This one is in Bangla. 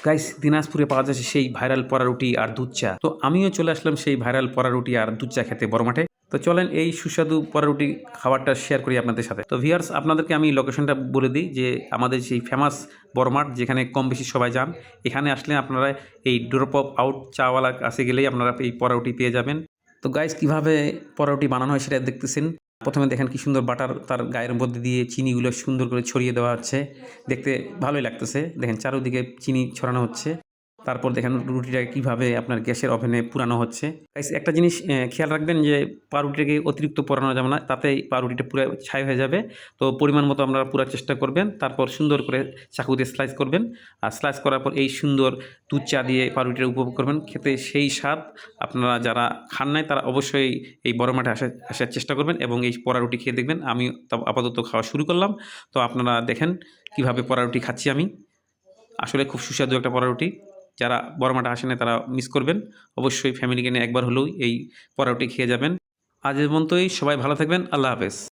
গাইস, দিনাজপুরে পাওয়া যাচ্ছে সেই ভাইরাল পরা রুটি আর দুধ চা। তো আমিও চলে আসলাম সেই ভাইরাল পরা রুটি আর দুধ চা খেতে বড় মাঠে। তো চলেন এই সুস্বাদু পরা রুটি খাবারটা শেয়ার করি আপনাদের সাথে। তো ভিউয়ার্স, আপনাদেরকে আমি লোকেশনটা বলে দিই যে আমাদের সেই ফেমাস বড় মাঠ, যেখানে কম বেশি সবাই যান। এখানে আসলে আপনারা এই ড্রপ অফ আউট চাওয়ালার কাছে গেলেই আপনারা এই পরা রুটি পেয়ে যাবেন। তো গাইস, কীভাবে পরা রুটি বানানো হয় সেটা দেখতেছেন। প্রথমে দেখেন কি সুন্দর বাটার তার গায়ের মধ্যে দিয়ে চিনিগুলো সুন্দর করে ছড়িয়ে দেওয়া হচ্ছে। দেখতে ভালোই লাগতেছে। দেখেন চারদিকে চিনি ছড়ানো হচ্ছে। তারপর দেখেন রুটিটাকে কীভাবে আপনার গ্যাসের ওভেনে পুরানো হচ্ছে। গাইস, একটা জিনিস খেয়াল রাখবেন যে পাউরুটিটাকে অতিরিক্ত পোড়ানো যাবে না, তাতেই পাউরুটিটা পুরো ছাই হয়ে যাবে। তো পরিমাণ মতো আপনারা পুরার চেষ্টা করবেন। তারপর সুন্দর করে চাকু দিয়ে স্লাইস করবেন। আর স্লাইস করার পর এই সুন্দর দুধ চা দিয়ে পাউরুটিটা উপভোগ করবেন। খেতে সেই স্বাদ। আপনারা যারা খান নাই তারা অবশ্যই এই বড় মাঠে আসার চেষ্টা করবেন এবং এই পোড়া রুটি খেয়ে দেখবেন। আমি আপাতত খাওয়া শুরু করলাম। তো আপনারা দেখেন কীভাবে পোড়া রুটি খাচ্ছি আমি। আসলে খুব সুস্বাদু একটা পোড়া রুটি। যারা বড় মাঠে আসেন নাই তারা মিস করবেন। অবশ্যই ফ্যামিলিকে নিয়ে একবার হলেও এই পোড়া রুটি খেয়ে যাবেন। আজ এ পর্যন্তই। সবাই ভালো থাকবেন। আল্লাহ হাফেজ।